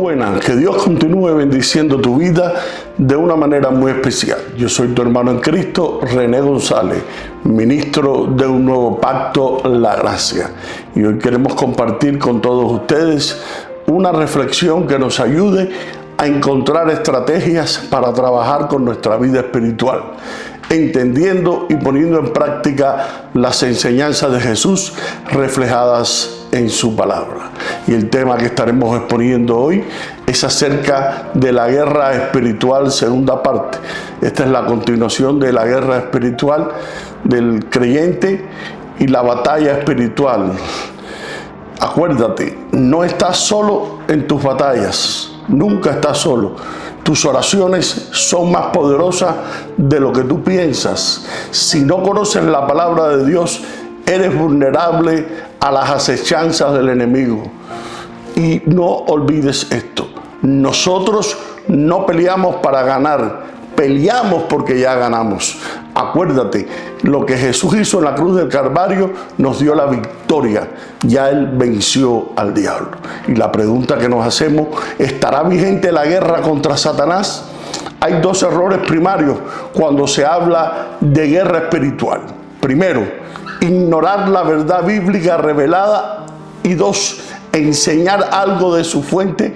buenas, que Dios continúe bendiciendo tu vida de una manera muy especial. Yo soy tu hermano en Cristo, René González, ministro de un nuevo pacto, la gracia. Y hoy queremos compartir con todos ustedes una reflexión que nos ayude a encontrar estrategias para trabajar con nuestra vida espiritual, entendiendo y poniendo en práctica las enseñanzas de Jesús reflejadas en su palabra. Y el tema que estaremos exponiendo hoy es acerca de la guerra espiritual, segunda parte. Esta es la continuación de la guerra espiritual del creyente y la batalla espiritual. Acuérdate, no estás solo en tus batallas, nunca estás solo. Tus oraciones son más poderosas de lo que tú piensas. Si no conoces la palabra de Dios, eres vulnerable a las acechanzas del enemigo. Y no olvides esto: nosotros no peleamos para ganar, peleamos porque ya ganamos. Acuérdate, lo que Jesús hizo en la cruz del Calvario nos dio la victoria. Ya Él venció al diablo. Y la pregunta que nos hacemos: ¿estará vigente la guerra contra Satanás? Hay dos errores primarios cuando se habla de guerra espiritual. Primero, ignorar la verdad bíblica revelada. Y dos, enseñar algo de su fuente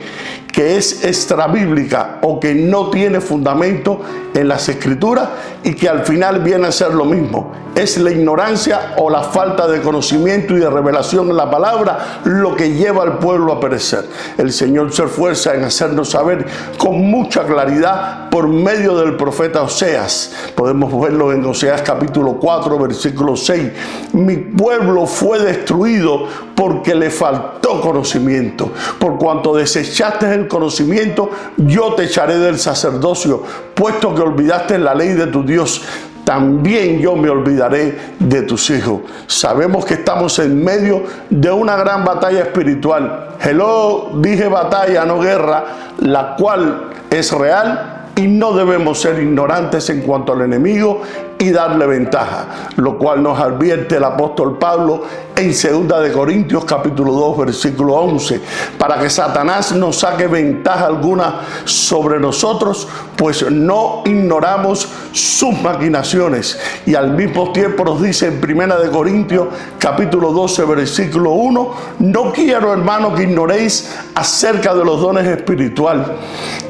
que es extrabíblica o que no tiene fundamento en las Escrituras y que al final viene a ser lo mismo. Es la ignorancia o la falta de conocimiento y de revelación en la palabra lo que lleva al pueblo a perecer. El Señor se esfuerza en hacernos saber con mucha claridad por medio del profeta Oseas. Podemos verlo en Oseas capítulo 4, versículo 6. Mi pueblo fue destruido porque le faltó conocimiento. Por cuanto desechaste el conocimiento, yo te echaré del sacerdocio, puesto que olvidaste la ley de tu Dios. También yo me olvidaré de tus hijos. Sabemos que estamos en medio de una gran batalla espiritual. Hello, dije batalla, no guerra, la cual es real. Y no debemos ser ignorantes en cuanto al enemigo y darle ventaja, lo cual nos advierte el apóstol Pablo en 2 de Corintios capítulo 2 versículo 11, para que Satanás no saque ventaja alguna sobre nosotros, pues no ignoramos sus maquinaciones. Y al mismo tiempo nos dice en 1 de Corintios capítulo 12 versículo 1, no quiero, hermano, que ignoréis acerca de los dones espirituales.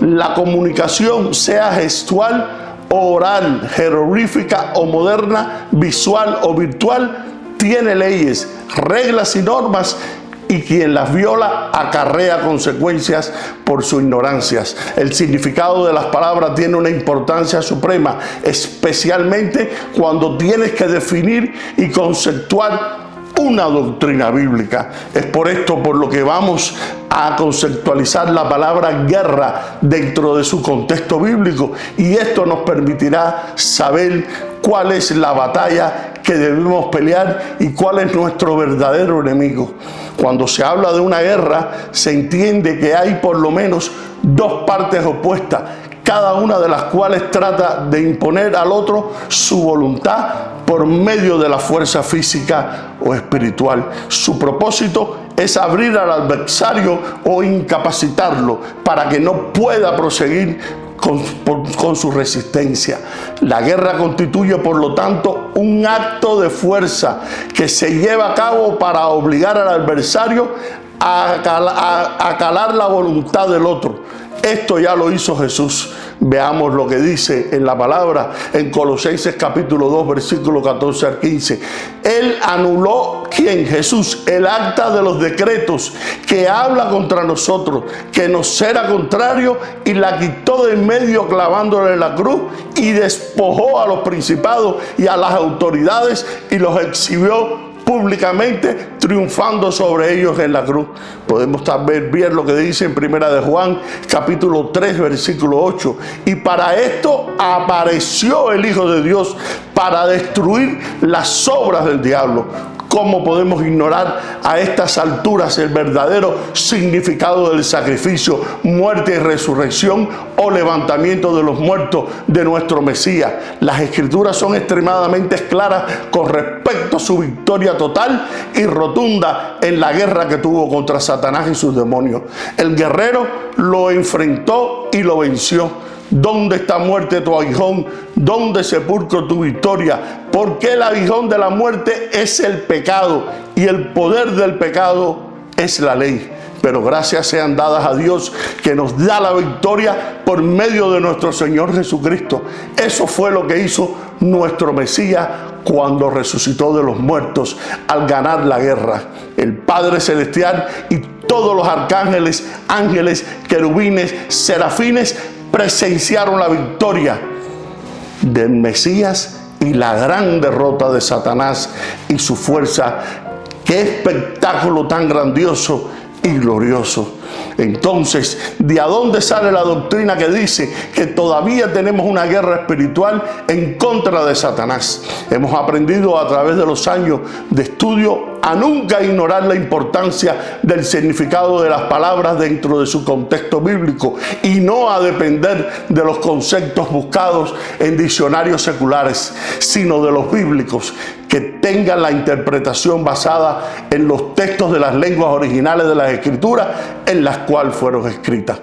La comunicación, sea gestual o oral, jeroglífica o moderna, visual o virtual, tiene leyes, reglas y normas, y quien las viola acarrea consecuencias por sus ignorancias. El significado de las palabras tiene una importancia suprema, especialmente cuando tienes que definir y conceptuar una doctrina bíblica. Es por esto por lo que vamos a conceptualizar la palabra guerra dentro de su contexto bíblico, y esto nos permitirá saber cuál es la batalla que debemos pelear y cuál es nuestro verdadero enemigo. Cuando se habla de una guerra, se entiende que hay por lo menos dos partes opuestas, cada una de las cuales trata de imponer al otro su voluntad por medio de la fuerza física o espiritual. Su propósito es abrir al adversario o incapacitarlo para que no pueda proseguir con su resistencia. La guerra constituye, por lo tanto, un acto de fuerza que se lleva a cabo para obligar al adversario a calar la voluntad del otro. Esto ya lo hizo Jesús. Veamos lo que dice en la palabra en Colosenses capítulo 2 versículo 14 al 15. Él anuló, ¿quién? Jesús, el acta de los decretos que habla contra nosotros, que nos era contrario, y la quitó de en medio clavándola en la cruz, y despojó a los principados y a las autoridades y los exhibió públicamente, triunfando sobre ellos en la cruz. Podemos también ver lo que dice en 1 de Juan capítulo 3 versículo 8. Y para esto apareció el Hijo de Dios, para destruir las obras del diablo. ¿Cómo podemos ignorar a estas alturas el verdadero significado del sacrificio, muerte y resurrección o levantamiento de los muertos de nuestro Mesías? Las Escrituras son extremadamente claras con respecto a su victoria total y rotunda en la guerra que tuvo contra Satanás y sus demonios. El guerrero lo enfrentó y lo venció. ¿Dónde está, muerte, tu aguijón? ¿Dónde, sepulcro, tu victoria? Porque el aguijón de la muerte es el pecado y el poder del pecado es la ley. Pero gracias sean dadas a Dios que nos da la victoria por medio de nuestro Señor Jesucristo. Eso fue lo que hizo nuestro Mesías cuando resucitó de los muertos al ganar la guerra. El Padre Celestial y todos los arcángeles, ángeles, querubines, serafines presenciaron la victoria del Mesías y la gran derrota de Satanás y su fuerza. ¡Qué espectáculo tan grandioso y glorioso! Entonces, ¿de dónde sale la doctrina que dice que todavía tenemos una guerra espiritual en contra de Satanás? Hemos aprendido a través de los años de estudio a nunca ignorar la importancia del significado de las palabras dentro de su contexto bíblico y no a depender de los conceptos buscados en diccionarios seculares, sino de los bíblicos, que tengan la interpretación basada en los textos de las lenguas originales de las Escrituras en las cuales fueron escritas.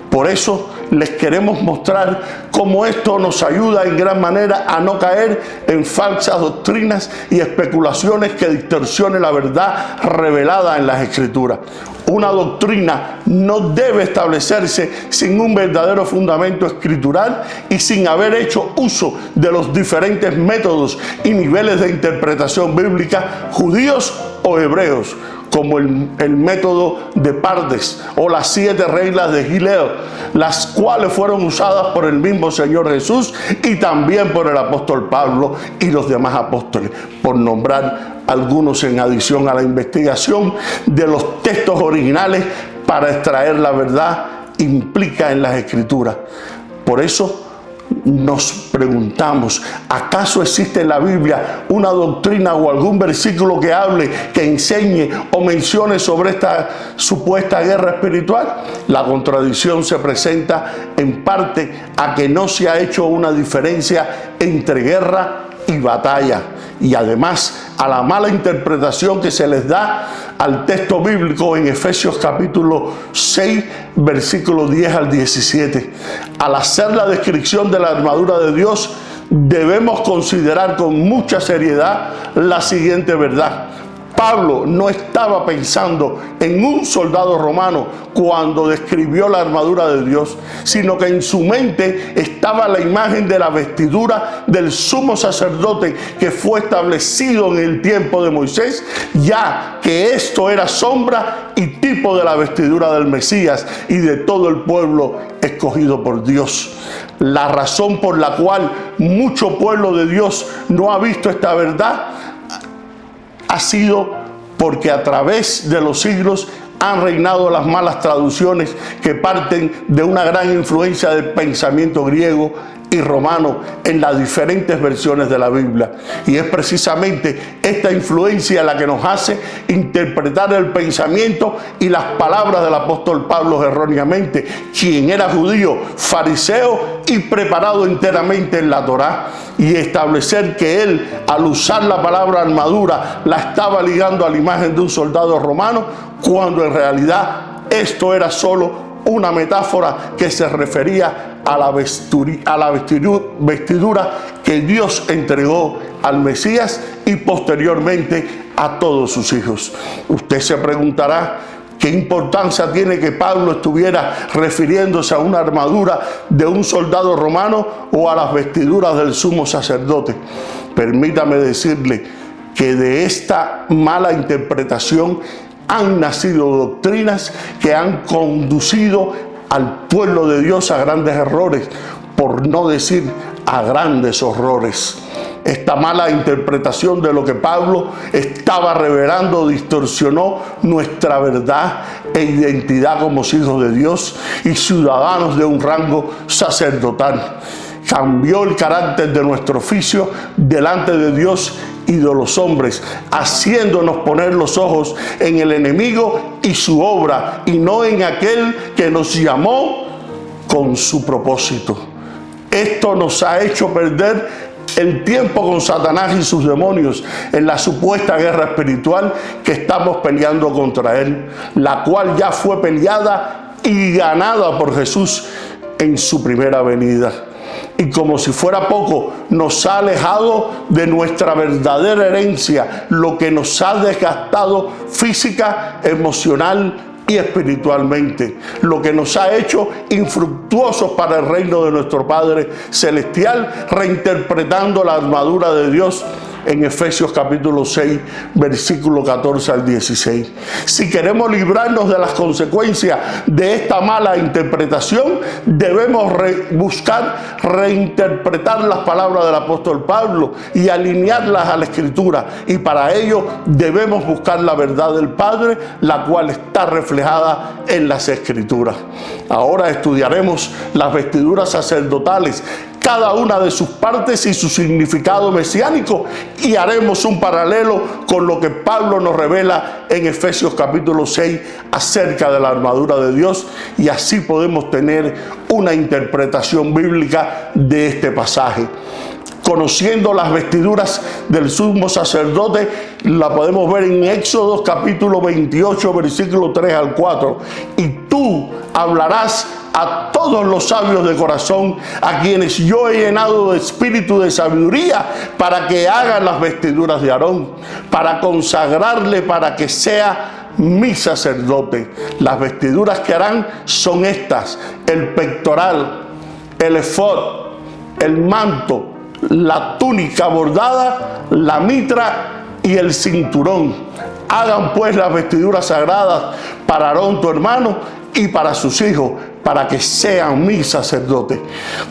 Por eso les queremos mostrar cómo esto nos ayuda en gran manera a no caer en falsas doctrinas y especulaciones que distorsionen la verdad revelada en las Escrituras. Una doctrina no debe establecerse sin un verdadero fundamento escritural y sin haber hecho uso de los diferentes métodos y niveles de interpretación bíblica, judíos o hebreos, como el método de Pardes o las 7 reglas de Gileo, las cuales fueron usadas por el mismo Señor Jesús y también por el apóstol Pablo y los demás apóstoles, por nombrar algunos en adición a la investigación de los textos originales para extraer la verdad implícita en las Escrituras. Por eso nos preguntamos, ¿acaso existe en la Biblia una doctrina o algún versículo que hable, que enseñe o mencione sobre esta supuesta guerra espiritual? La contradicción se presenta en parte a que no se ha hecho una diferencia entre guerra y batalla, y además a la mala interpretación que se les da al texto bíblico en Efesios capítulo 6, versículos 10 al 17. Al hacer la descripción de la armadura de Dios, debemos considerar con mucha seriedad la siguiente verdad. Pablo no estaba pensando en un soldado romano cuando describió la armadura de Dios, sino que en su mente estaba la imagen de la vestidura del sumo sacerdote que fue establecido en el tiempo de Moisés, ya que esto era sombra y tipo de la vestidura del Mesías y de todo el pueblo escogido por Dios. La razón por la cual mucho pueblo de Dios no ha visto esta verdad ha sido porque a través de los siglos han reinado las malas traducciones que parten de una gran influencia del pensamiento griego y romano en las diferentes versiones de la Biblia. Y es precisamente esta influencia la que nos hace interpretar el pensamiento y las palabras del apóstol Pablo erróneamente, quien era judío, fariseo y preparado enteramente en la Torá, y establecer que él, al usar la palabra armadura, la estaba ligando a la imagen de un soldado romano, cuando en realidad esto era solo una metáfora que se refería a la vestidura que Dios entregó al Mesías y posteriormente a todos sus hijos. Usted se preguntará qué importancia tiene que Pablo estuviera refiriéndose a una armadura de un soldado romano o a las vestiduras del sumo sacerdote. Permítame decirle que de esta mala interpretación han nacido doctrinas que han conducido al pueblo de Dios a grandes errores, por no decir a grandes horrores. Esta mala interpretación de lo que Pablo estaba revelando distorsionó nuestra verdad e identidad como hijos de Dios y ciudadanos de un rango sacerdotal. Cambió el carácter de nuestro oficio delante de Dios y de los hombres, haciéndonos poner los ojos en el enemigo y su obra, y no en aquel que nos llamó con su propósito. Esto nos ha hecho perder el tiempo con Satanás y sus demonios en la supuesta guerra espiritual que estamos peleando contra él, la cual ya fue peleada y ganada por Jesús en su primera venida. Y como si fuera poco, nos ha alejado de nuestra verdadera herencia, lo que nos ha desgastado física, emocional y espiritualmente, lo que nos ha hecho infructuosos para el reino de nuestro Padre Celestial, reinterpretando la armadura de Dios en Efesios capítulo 6, versículo 14 al 16. Si queremos librarnos de las consecuencias de esta mala interpretación, debemos buscar reinterpretar las palabras del apóstol Pablo y alinearlas a la Escritura. Y para ello debemos buscar la verdad del Padre, la cual está reflejada en las Escrituras. Ahora estudiaremos las vestiduras sacerdotales, cada una de sus partes y su significado mesiánico, y haremos un paralelo con lo que Pablo nos revela en Efesios capítulo 6 acerca de la armadura de Dios, y así podemos tener una interpretación bíblica de este pasaje. Conociendo las vestiduras del sumo sacerdote, la podemos ver en Éxodo capítulo 28, versículo 3 al 4. Y tú hablarás a todos los sabios de corazón, a quienes yo he llenado de espíritu de sabiduría, para que hagan las vestiduras de Aarón, para consagrarle, para que sea mi sacerdote. Las vestiduras que harán son estas: el pectoral, el efod, el manto, la túnica bordada, la mitra y el cinturón. Hagan pues las vestiduras sagradas para Aarón tu hermano y para sus hijos, para que sean mis sacerdotes.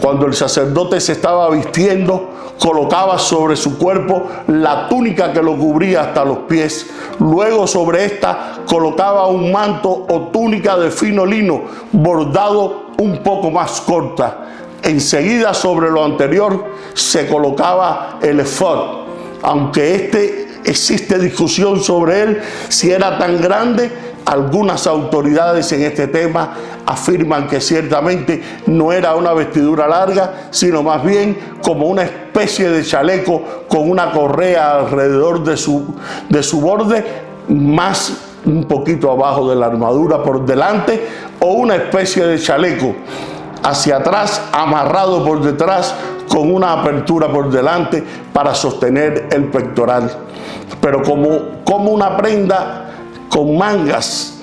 Cuando el sacerdote se estaba vistiendo, colocaba sobre su cuerpo la túnica que lo cubría hasta los pies. Luego sobre esta colocaba un manto o túnica de fino lino, bordado un poco más corta. Enseguida sobre lo anterior se colocaba el efod, aunque existe discusión sobre él, si era tan grande. Algunas autoridades en este tema afirman que ciertamente no era una vestidura larga, sino más bien como una especie de chaleco con una correa alrededor de su borde, más un poquito abajo de la armadura por delante, o una especie de chaleco hacia atrás, amarrado por detrás con una apertura por delante para sostener el pectoral, pero como una prenda con mangas.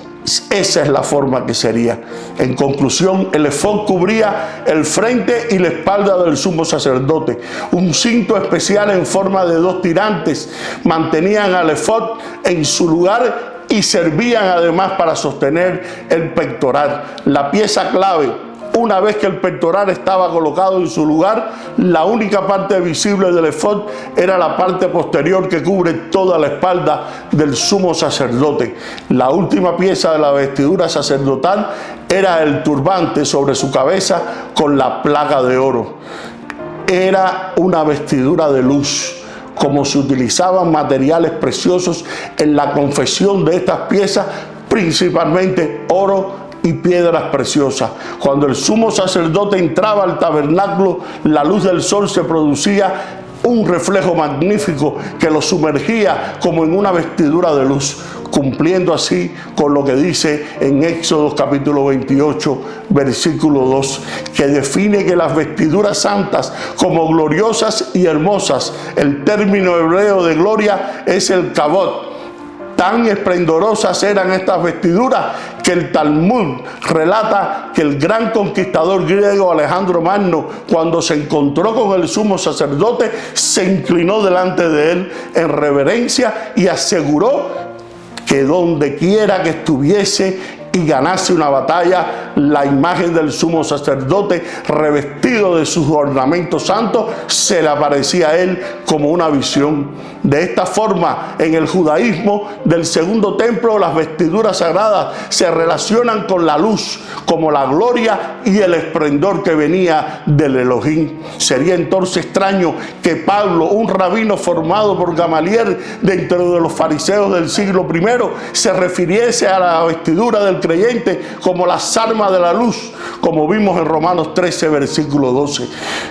Esa es la forma que sería. En conclusión, el efod cubría el frente y la espalda del sumo sacerdote. Un cinto especial en forma de 2 tirantes mantenían al efod en su lugar y servían además para sostener el pectoral. La pieza clave: una vez que el pectoral estaba colocado en su lugar, la única parte visible del efod era la parte posterior que cubre toda la espalda del sumo sacerdote. La última pieza de la vestidura sacerdotal era el turbante sobre su cabeza con la placa de oro. Era una vestidura de luz. Como se utilizaban materiales preciosos en la confección de estas piezas, principalmente oro y piedras preciosas. Cuando el sumo sacerdote entraba al tabernáculo, la luz del sol se producía un reflejo magnífico que lo sumergía como en una vestidura de luz, cumpliendo así con lo que dice en Éxodo capítulo 28, versículo 2, que define que las vestiduras santas como gloriosas y hermosas, el término hebreo de gloria es el kabod. Tan esplendorosas eran estas vestiduras que el Talmud relata que el gran conquistador griego Alejandro Magno, cuando se encontró con el sumo sacerdote, se inclinó delante de él en reverencia y aseguró que donde quiera que estuviese, y ganase una batalla, la imagen del sumo sacerdote, revestido de sus ornamentos santos, se le aparecía a él como una visión. De esta forma, en el judaísmo del segundo templo, las vestiduras sagradas se relacionan con la luz, como la gloria y el esplendor que venía del Elohim. Sería entonces extraño que Pablo, un rabino formado por Gamaliel dentro de los fariseos del siglo I, se refiriese a la vestidura del creyente como las armas de la luz, como vimos en Romanos 13, versículo 12.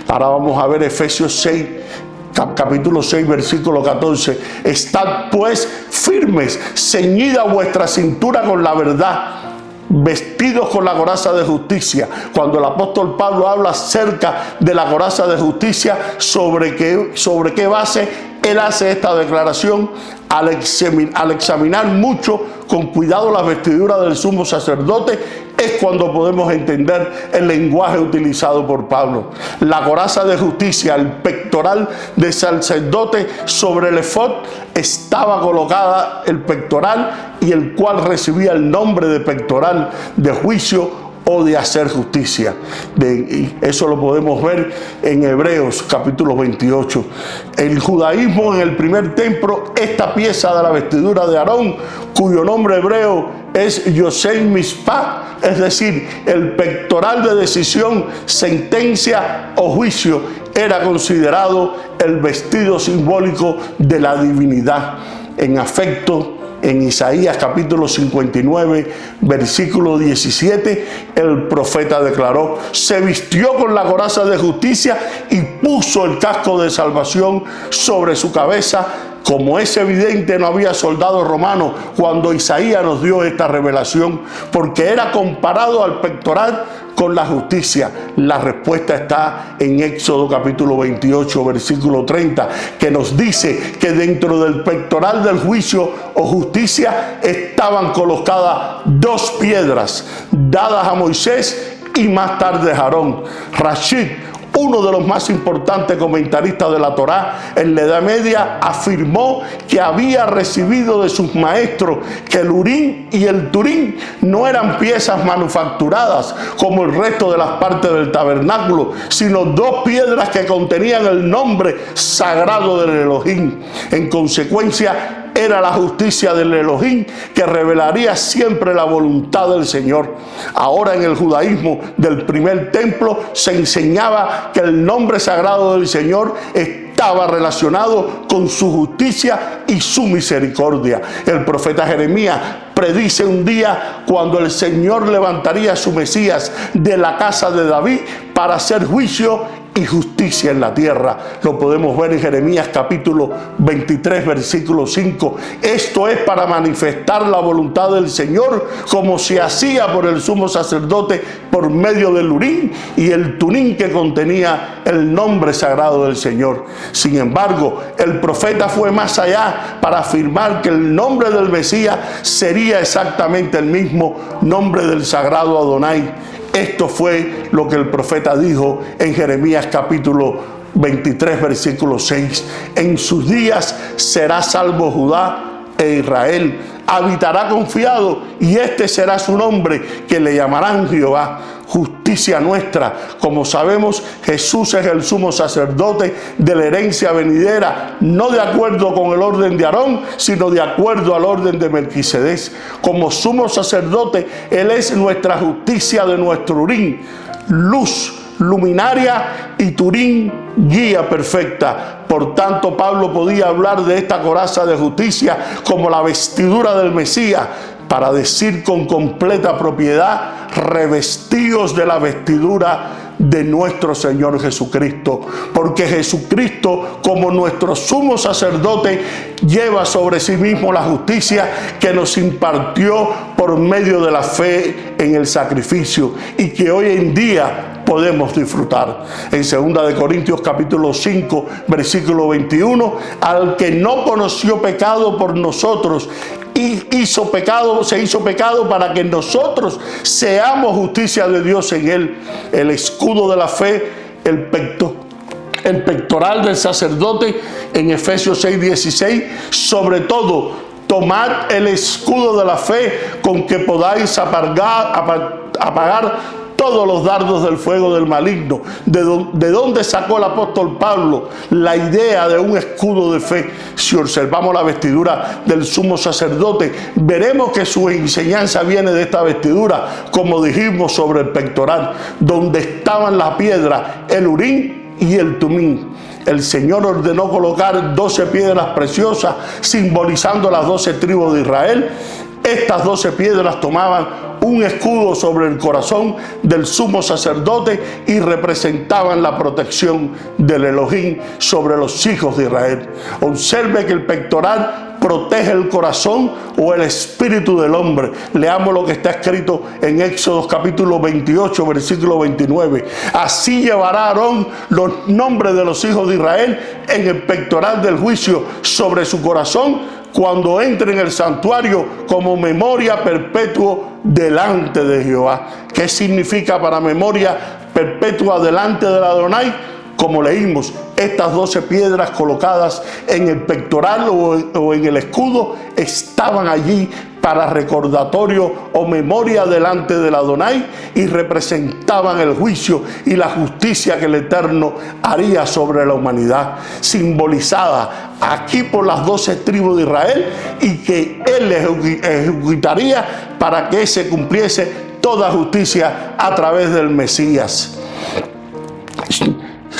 Ahora vamos a ver Efesios 6, capítulo 6, versículo 14. Estad pues firmes, ceñida vuestra cintura con la verdad, vestidos con la coraza de justicia. Cuando el apóstol Pablo habla acerca de la coraza de justicia, ¿sobre qué base él hace esta declaración? Al examinar mucho con cuidado las vestiduras del sumo sacerdote, es cuando podemos entender el lenguaje utilizado por Pablo. La coraza de justicia, el pectoral del sacerdote, sobre el efod estaba colocada el pectoral, y el cual recibía el nombre de pectoral de juicio o de hacer justicia. Eso lo podemos ver en Hebreos capítulo 28. El judaísmo, en el primer templo, esta pieza de la vestidura de Aarón, cuyo nombre hebreo es Yosei Mispah, es decir, el pectoral de decisión, sentencia o juicio, era considerado el vestido simbólico de la divinidad. En efecto, en Isaías capítulo 59, versículo 17, el profeta declaró: se vistió con la coraza de justicia y puso el casco de salvación sobre su cabeza. Como es evidente, no había soldado romano cuando Isaías nos dio esta revelación, porque era comparado al pectoral con la justicia. La respuesta está en Éxodo capítulo 28, versículo 30, que nos dice que dentro del pectoral del juicio o justicia estaban colocadas dos piedras dadas a Moisés y más tarde a Aarón. Rashid, uno de los más importantes comentaristas de la Torá en la Edad Media, afirmó que había recibido de sus maestros que el Urim y el Turim no eran piezas manufacturadas como el resto de las partes del tabernáculo, sino dos piedras que contenían el nombre sagrado del Elohim. En consecuencia, era la justicia del Elohim que revelaría siempre la voluntad del Señor. Ahora, en el judaísmo del primer templo se enseñaba que el nombre sagrado del Señor estaba relacionado con su justicia y su misericordia. El profeta Jeremías predice un día cuando el Señor levantaría a su Mesías de la casa de David para hacer juicio y justicia en la tierra. Lo podemos ver en Jeremías capítulo 23, versículo 5. Esto es para manifestar la voluntad del Señor, como se hacía por el sumo sacerdote por medio del Urim y el Turim, que contenía el nombre sagrado del Señor. Sin embargo, el profeta fue más allá para afirmar que el nombre del Mesías sería exactamente el mismo nombre del sagrado Adonai. Esto fue lo que el profeta dijo en Jeremías capítulo 23, versículo 6. En sus días será salvo Judá e Israel. Habitará confiado, y este será su nombre, que le llamarán Jehová, justicia nuestra. Como sabemos, Jesús es el sumo sacerdote de la herencia venidera, no de acuerdo con el orden de Aarón, sino de acuerdo al orden de Melquisedec. Como sumo sacerdote, Él es nuestra justicia de nuestro Urim, luz, luminaria, y Turim, guía perfecta. Por tanto, Pablo podía hablar de esta coraza de justicia como la vestidura del Mesías, para decir con completa propiedad: revestidos de la vestidura de nuestro Señor Jesucristo, porque Jesucristo, como nuestro sumo sacerdote, lleva sobre sí mismo la justicia que nos impartió por medio de la fe en el sacrificio, y que hoy en día podemos disfrutar. En 2 de Corintios capítulo 5, versículo 21, al que no conoció pecado por nosotros, y se hizo pecado para que nosotros seamos justicia de Dios en él. El escudo de la fe, el pectoral del sacerdote, en Efesios 6:16, sobre todo tomad el escudo de la fe con que podáis apagar todos los dardos del fuego del maligno. ¿De dónde sacó el apóstol Pablo la idea de un escudo de fe? Si observamos la vestidura del sumo sacerdote, veremos que su enseñanza viene de esta vestidura, como dijimos sobre el pectoral, donde estaban las piedras, el Urim y el Tumim. El Señor ordenó colocar 12 piedras preciosas, simbolizando las 12 tribus de Israel. Estas 12 piedras tomaban un escudo sobre el corazón del sumo sacerdote y representaban la protección del Elohim sobre los hijos de Israel. Observe que el pectoral protege el corazón o el espíritu del hombre. Leamos lo que está escrito en Éxodo capítulo 28, versículo 29. Así llevará Aarón los nombres de los hijos de Israel en el pectoral del juicio sobre su corazón cuando entre en el santuario como memoria perpetua delante de Jehová. ¿Qué significa para memoria perpetua delante del Adonai? Como leímos, estas 12 piedras colocadas en el pectoral o en el escudo estaban allí para recordatorio o memoria delante del Adonai y representaban el juicio y la justicia que el Eterno haría sobre la humanidad, simbolizada aquí por las 12 tribus de Israel, y que Él ejecutaría para que se cumpliese toda justicia a través del Mesías.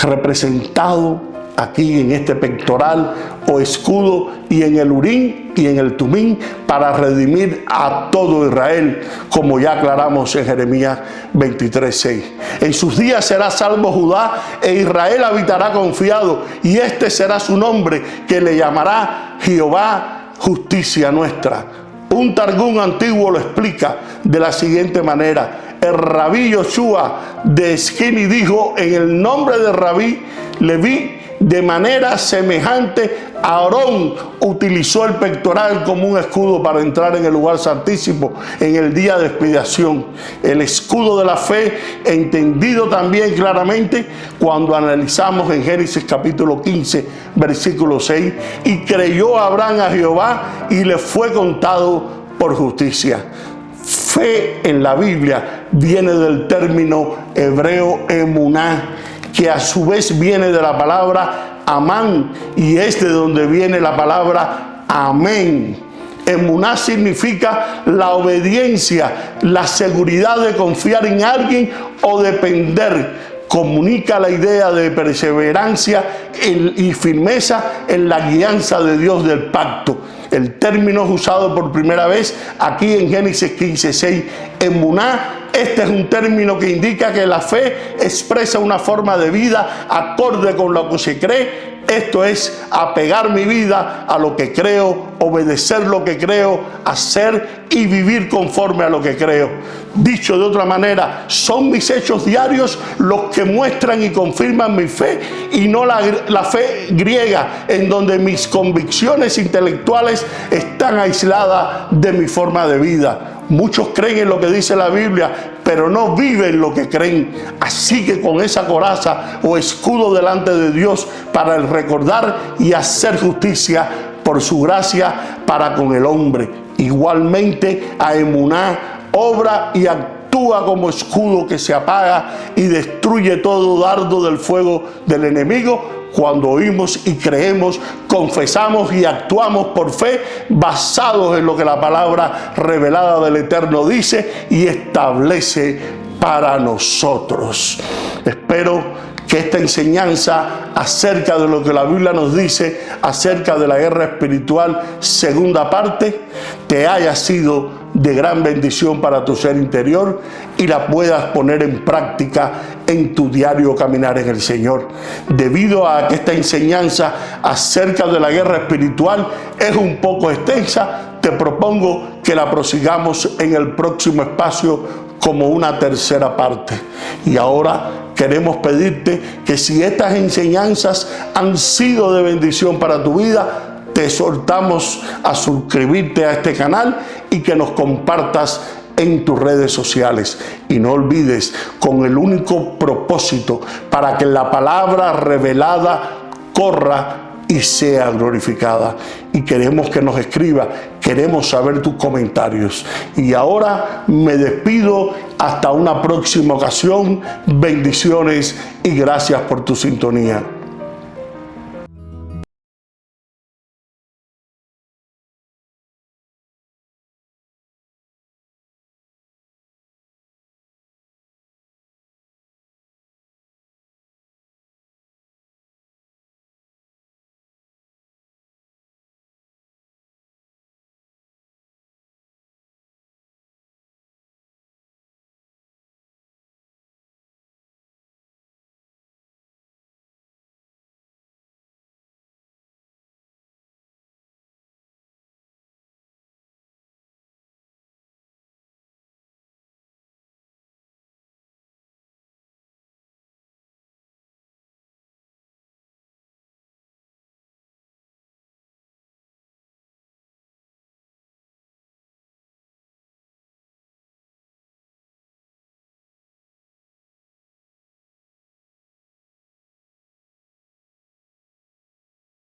Representado aquí en este pectoral o escudo y en el Urim y en el Tumim para redimir a todo Israel, como ya aclaramos en Jeremías 23:6. En sus días será salvo Judá e Israel habitará confiado, y este será su nombre, que le llamará Jehová, justicia nuestra. Un Targum antiguo lo explica de la siguiente manera. El rabí Yoshua de Esquini dijo: en el nombre de Rabí Leví, de manera semejante, Aarón utilizó el pectoral como un escudo para entrar en el lugar santísimo en el día de expiación. El escudo de la fe, entendido también claramente cuando analizamos en Génesis capítulo 15, versículo 6, y creyó Abraham a Jehová y le fue contado por justicia. Fe en la Biblia viene del término hebreo emuná, que a su vez viene de la palabra amán, y es de donde viene la palabra amén. Emuná significa la obediencia, la seguridad de confiar en alguien o depender. Comunica la idea de perseverancia y firmeza en la guianza de Dios del pacto. El término es usado por primera vez aquí en Génesis 15:6. Emuná, este es un término que indica que la fe expresa una forma de vida acorde con lo que se cree. Esto es apegar mi vida a lo que creo, obedecer lo que creo, hacer y vivir conforme a lo que creo. Dicho de otra manera, son mis hechos diarios los que muestran y confirman mi fe, y no la fe griega, en donde mis convicciones intelectuales están aisladas de mi forma de vida. Muchos creen en lo que dice la Biblia, pero no viven lo que creen. Así que con esa coraza o escudo delante de Dios para el recordar y hacer justicia por su gracia para con el hombre. Igualmente a emuná obra y actúa como escudo que se apaga y destruye todo dardo del fuego del enemigo. Cuando oímos y creemos, confesamos y actuamos por fe, basados en lo que la palabra revelada del Eterno dice y establece para nosotros. Espero que esta enseñanza acerca de lo que la Biblia nos dice acerca de la guerra espiritual, segunda parte, te haya sido de gran bendición para tu ser interior y la puedas poner en práctica en tu diario caminar en el Señor. Debido a que esta enseñanza acerca de la guerra espiritual es un poco extensa, te propongo que la prosigamos en el próximo espacio como una tercera parte. Y ahora queremos pedirte que si estas enseñanzas han sido de bendición para tu vida, te exhortamos a suscribirte a este canal y que nos compartas en tus redes sociales. Y no olvides, con el único propósito, para que la palabra revelada corra y sea glorificada. Y queremos que nos escriba Queremos saber tus comentarios. Y ahora me despido hasta una próxima ocasión. Bendiciones y gracias por tu sintonía.